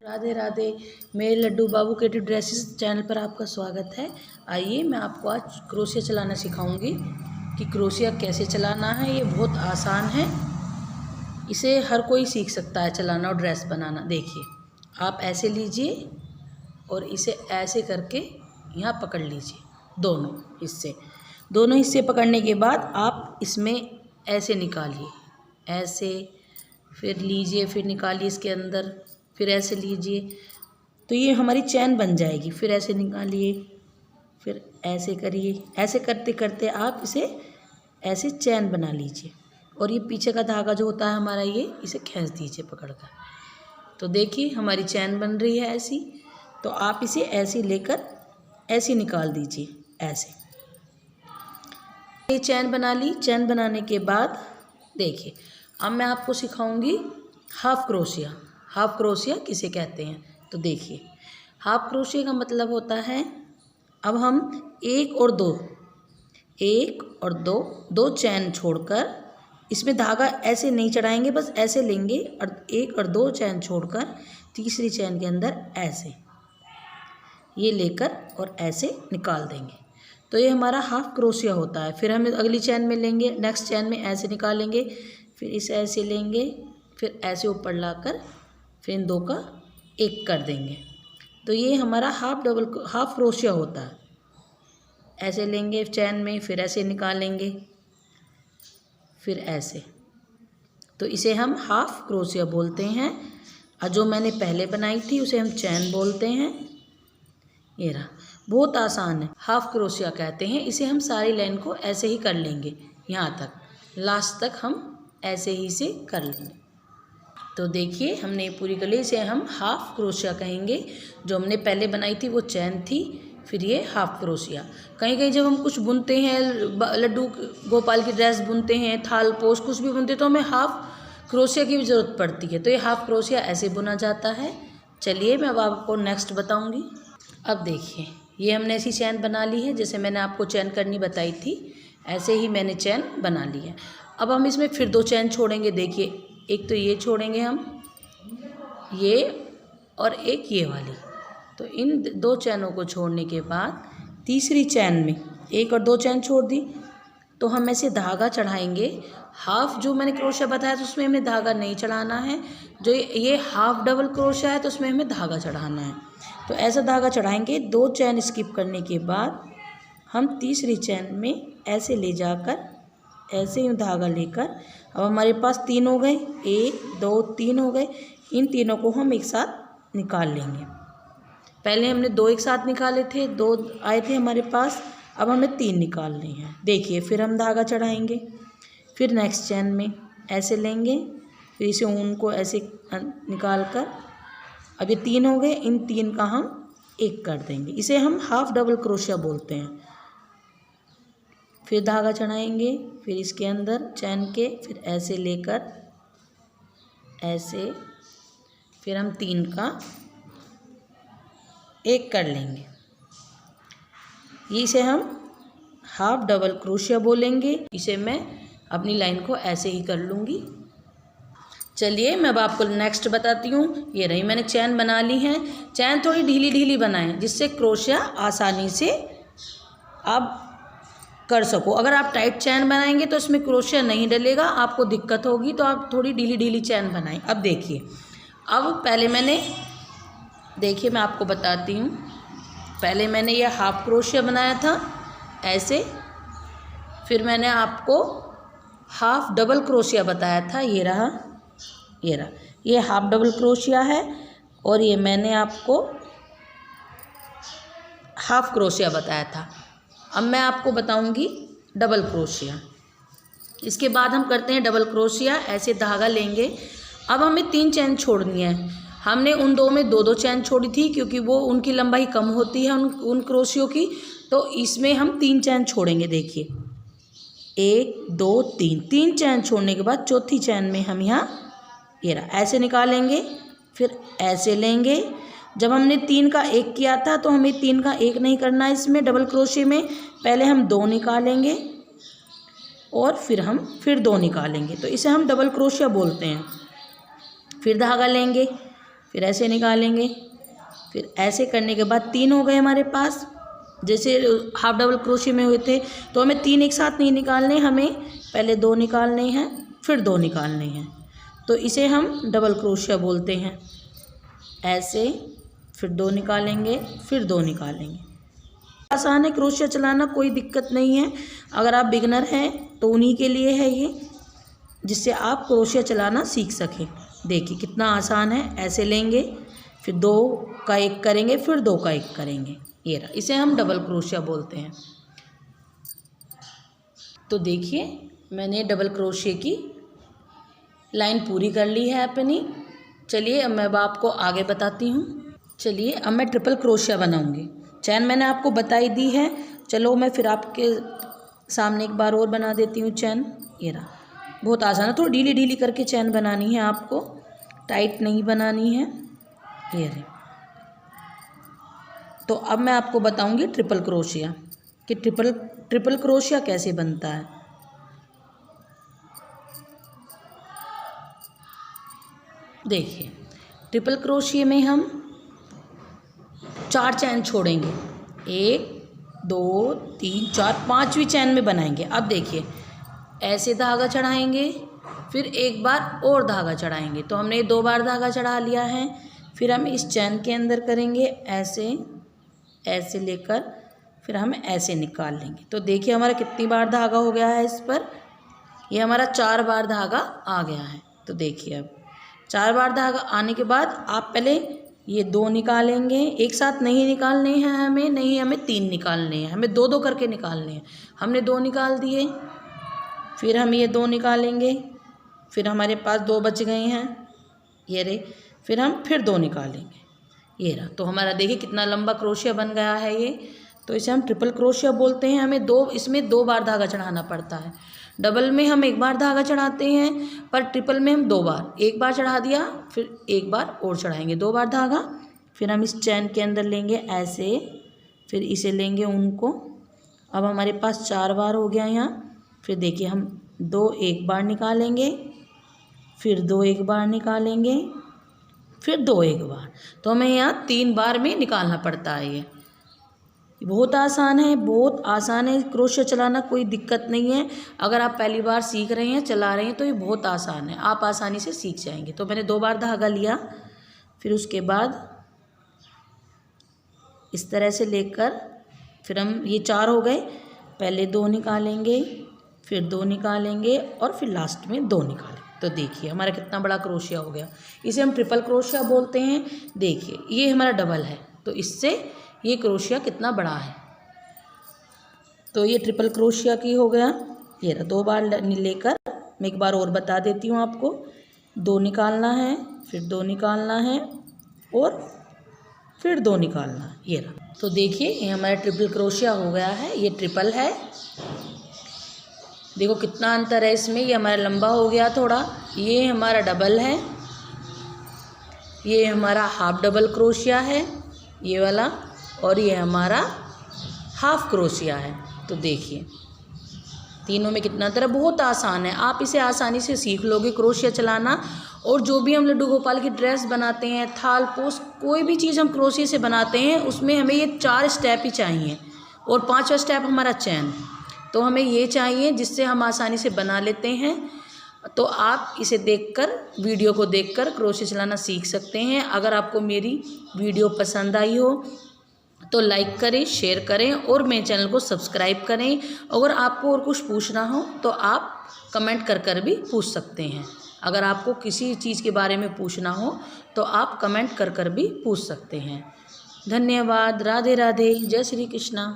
राधे राधे। मेरे लड्डू बाबू creative dresses channel पर आपका स्वागत है। आइए मैं आपको आज क्रोशिया चलाना सिखाऊंगी कि क्रोशिया कैसे चलाना है। ये बहुत आसान है, इसे हर कोई सीख सकता है चलाना और ड्रेस बनाना। देखिए, आप ऐसे लीजिए और इसे ऐसे करके यहाँ पकड़ लीजिए। दोनों हिस्से पकड़ने के बाद आप इसमें ऐसे निकालिए, ऐसे फिर लीजिए, फिर निकालिए इसके अंदर, फिर ऐसे लीजिए तो ये हमारी चैन बन जाएगी। फिर ऐसे निकालिए, फिर ऐसे करिए। ऐसे करते करते आप इसे ऐसे चैन बना लीजिए और ये पीछे का धागा जो होता है हमारा, ये इसे खींच दीजिए पकड़कर। तो देखिए हमारी चैन बन रही है ऐसी। तो आप इसे ऐसे लेकर ऐसे निकाल दीजिए, ऐसे। ये चैन बना ली। चैन बनाने के बाद देखिए, अब मैं आपको सिखाऊंगी हाफ क्रोशिया। हाफ क्रोशिया किसे कहते हैं? तो देखिए, हाफ क्रोशिया का मतलब होता है, अब हम एक और दो चैन छोड़कर इसमें धागा ऐसे नहीं चढ़ाएंगे, बस ऐसे लेंगे और एक और दो चैन छोड़कर तीसरी चैन के अंदर ऐसे ये लेकर और ऐसे निकाल देंगे। तो ये हमारा हाफ क्रोशिया होता है। फिर हम अगली चैन में लेंगे, नेक्स्ट चैन में ऐसे निकालेंगे, फिर इसे ऐसे लेंगे, फिर ऐसे ऊपर लाकर फिर इन दो का एक कर देंगे। तो ये हमारा हाफ क्रोशिया होता है। ऐसे लेंगे चैन में, फिर ऐसे निकालेंगे, फिर ऐसे। तो इसे हम हाफ क्रोशिया बोलते हैं। और जो मैंने पहले बनाई थी उसे हम चैन बोलते हैं। ये रहा, बहुत आसान है, हाफ क्रोशिया कहते हैं इसे। हम सारी लाइन को ऐसे ही कर लेंगे, यहाँ तक, लास्ट तक हम ऐसे ही से कर लेंगे। तो देखिए हमने पूरी कर ली। इसे हम हाफ क्रोशिया कहेंगे। जो हमने पहले बनाई थी वो चैन थी, फिर ये हाफ क्रोशिया। कहीं कहीं जब हम कुछ बुनते हैं, लड्डू गोपाल की ड्रेस बुनते हैं, थाल पोश कुछ भी बुनते हैं, तो हमें हाफ क्रोशिया की भी ज़रूरत पड़ती है। तो ये हाफ क्रोशिया ऐसे बुना जाता है। चलिए मैं अब आपको नेक्स्ट बताऊँगी। अब देखिए, ये हमने ऐसी चैन बना ली है, जैसे मैंने आपको चैन करनी बताई थी, ऐसे ही मैंने चैन बना ली है। अब हम इसमें फिर दो चैन छोड़ेंगे। देखिए, एक तो ये छोड़ेंगे हम, ये, और एक ये वाली। तो इन दो चैनों को छोड़ने के बाद तीसरी चैन में एक और दो चैन छोड़ दी, तो हम ऐसे धागा चढ़ाएंगे। हाफ जो मैंने क्रोशिया बताया तो उसमें हमें धागा नहीं चढ़ाना है। जो ये हाफ डबल क्रोशिया है तो उसमें हमें धागा चढ़ाना है। तो ऐसा धागा चढ़ाएंगे। दो चैन स्किप करने के बाद हम तीसरी चैन में ऐसे ले जाकर ऐसे ही धागा लेकर, अब हमारे पास तीन हो गए, एक दो तीन हो गए। इन तीनों को हम एक साथ निकाल लेंगे। पहले हमने दो एक साथ निकाले थे, दो आए थे हमारे पास, अब हमें तीन निकालने हैं। देखिए, फिर हम धागा चढ़ाएंगे, फिर नेक्स्ट चैन में ऐसे लेंगे, फिर इसे ऊन को ऐसे निकाल कर, अब ये तीन हो गए, इन तीन का हम एक कर देंगे। इसे हम हाफ डबल क्रोशिया बोलते हैं। फिर धागा चढ़ाएंगे, फिर इसके अंदर चैन के, फिर ऐसे लेकर ऐसे, फिर हम तीन का एक कर लेंगे। इसे हम हाफ डबल क्रोशिया बोलेंगे। इसे मैं अपनी लाइन को ऐसे ही कर लूँगी। चलिए मैं अब आपको नेक्स्ट बताती हूँ। ये रही, मैंने चैन बना ली है। चैन थोड़ी ढीली ढीली बनाएं, जिससे क्रोशिया आसानी से आप कर सको। अगर आप टाइट चैन बनाएंगे तो इसमें क्रोशिया नहीं डलेगा, आपको दिक्कत होगी। तो आप थोड़ी ढीली ढीली चैन बनाएं। अब देखिए, अब पहले मैंने, देखिए मैं आपको बताती हूँ, पहले मैंने ये हाफ क्रोशिया बनाया था ऐसे, फिर मैंने आपको हाफ डबल क्रोशिया बताया था। ये रहा, ये हाफ डबल क्रोशिया है, और ये मैंने आपको हाफ क्रोशिया बताया था। अब मैं आपको बताऊंगी डबल क्रोशिया। इसके बाद हम करते हैं डबल क्रोशिया। ऐसे धागा लेंगे। अब हमें तीन चैन छोड़नी है। हमने उन दो में दो दो चैन छोड़ी थी, क्योंकि वो उनकी लंबाई कम होती है उन क्रोशियों की। तो इसमें हम तीन चैन छोड़ेंगे। देखिए, एक दो तीन चैन छोड़ने के बाद चौथी चैन में हम यहाँ ये रहा ऐसे निकालेंगे, फिर ऐसे लेंगे। जब हमने तीन का एक किया था तो हमें तीन का एक नहीं करना है इसमें डबल क्रोशिया में। पहले हम दो निकालेंगे और फिर दो निकालेंगे, तो इसे हम डबल क्रोशिया बोलते हैं। फिर धागा लेंगे, फिर ऐसे निकालेंगे, फिर ऐसे करने के बाद 3 हो गए हमारे पास। जैसे हाफ डबल क्रोशिया में हुए थे, तो हमें 3 एक साथ नहीं निकालने, हमें पहले 2 निकालने हैं, फिर 2 निकालने हैं। तो इसे हम डबल क्रोशिया बोलते हैं। ऐसे फिर 2 निकालेंगे, फिर 2 निकालेंगे। आसान है क्रोशिया चलाना, कोई दिक्कत नहीं है। अगर आप बिगनर हैं तो उन्हीं के लिए है ये, जिससे आप क्रोशिया चलाना सीख सकें। देखिए कितना आसान है। ऐसे लेंगे, फिर 2 का 1 करेंगे, फिर 2 का 1 करेंगे। ये रहा, इसे हम डबल क्रोशिया बोलते हैं। तो देखिए मैंने डबल क्रोशिया की लाइन पूरी कर ली है अपनी। चलिए अब मैं आपको आगे बताती हूँ। चलिए अब मैं ट्रिपल क्रोशिया बनाऊँगी। चैन मैंने आपको बताई दी है, चलो मैं फिर आपके सामने एक बार और बना देती हूँ चैन। ये रहा, बहुत आसान है, थोड़ी ढीली ढीली करके चैन बनानी है आपको, टाइट नहीं बनानी है। ये रही। तो अब मैं आपको बताऊंगी ट्रिपल क्रोशिया कि ट्रिपल क्रोशिया कैसे बनता है। देखिए ट्रिपल क्रोशिया में हम 4 चैन छोड़ेंगे, 1 2 3 4, 5वीं चैन में बनाएंगे। अब देखिए ऐसे धागा चढ़ाएंगे, फिर एक बार और धागा चढ़ाएंगे। तो हमने 2 बार धागा चढ़ा लिया है। फिर हम इस चैन के अंदर करेंगे ऐसे, ऐसे लेकर फिर हम ऐसे निकाल लेंगे। तो देखिए हमारा कितनी बार धागा हो गया है इस पर, ये हमारा 4 बार धागा आ गया है। तो देखिए अब 4 बार धागा आने के बाद आप पहले ये 2 निकालेंगे, एक साथ नहीं निकालने हैं हमें, नहीं हमें 3 निकालने हैं, हमें 2 2 करके निकालने हैं। हमने 2 निकाल दिए, फिर हम ये 2 निकालेंगे, फिर हमारे पास 2 बच गए हैं, ये रहे, फिर हम फिर 2 निकालेंगे। ये रहा, तो हमारा देखिए कितना लंबा क्रोशिया बन गया है ये। तो इसे हम ट्रिपल क्रोशिया बोलते हैं। हमें इसमें 2 बार धागा चढ़ाना पड़ता है। डबल में हम 1 बार धागा चढ़ाते हैं, पर ट्रिपल में हम 2 बार, 1 बार चढ़ा दिया, फिर 1 बार और चढ़ाएंगे, 2 बार धागा। फिर हम इस चैन के अंदर लेंगे ऐसे, फिर इसे लेंगे उनको। अब हमारे पास 4 बार हो गया यहाँ। फिर देखिए हम 2 1 बार निकालेंगे, फिर 2 1 बार निकालेंगे, फिर 2 1 बार। तो हमें यहाँ 3 बार में निकालना पड़ता है। ये बहुत आसान है, बहुत आसान है क्रोशिया चलाना, कोई दिक्कत नहीं है। अगर आप पहली बार सीख रहे हैं, चला रहे हैं, तो ये बहुत आसान है, आप आसानी से सीख जाएंगे। तो मैंने 2 बार धागा लिया, फिर उसके बाद इस तरह से लेकर फिर हम ये 4 हो गए, पहले 2 निकालेंगे, फिर 2 निकालेंगे और फिर लास्ट में 2 निकालेंगे। तो देखिए हमारा कितना बड़ा क्रोशिया हो गया। इसे हम ट्रिपल क्रोशिया बोलते हैं। देखिए ये हमारा डबल है, तो इससे ये क्रोशिया कितना बड़ा है। तो ये ट्रिपल क्रोशिया की हो गया। ये रहा, 2 बार लेकर मैं एक बार और बता देती हूँ आपको। 2 निकालना है, फिर 2 निकालना है और फिर 2 निकालना है। ये रहा, तो देखिए ये हमारा ट्रिपल क्रोशिया हो गया है। ये ट्रिपल है, देखो कितना अंतर है इसमें। ये हमारा लंबा हो गया थोड़ा, ये हमारा डबल है, ये हमारा हाफ डबल क्रोशिया है ये वाला, और ये हमारा हाफ क्रोशिया है। तो देखिए तीनों में कितना अंतर है। बहुत आसान है, आप इसे आसानी से सीख लोगे क्रोशिया चलाना। और जो भी हम लड्डू गोपाल की ड्रेस बनाते हैं, थाल पोस, कोई भी चीज़ हम क्रोशिया से बनाते हैं, उसमें हमें ये 4 स्टेप ही चाहिए और 5वां स्टेप हमारा चैन। तो हमें ये चाहिए जिससे हम आसानी से बना लेते हैं। तो आप इसे देखकर, वीडियो को देखकर क्रोशिया चलाना सीख सकते हैं। अगर आपको मेरी वीडियो पसंद आई हो तो लाइक करें, शेयर करें और मेरे चैनल को सब्सक्राइब करें। अगर आपको और कुछ पूछना हो तो आप कमेंट कर भी पूछ सकते हैं। अगर आपको किसी चीज़ के बारे में पूछना हो तो आप कमेंट कर भी पूछ सकते हैं। धन्यवाद। राधे राधे। जय श्री कृष्णा।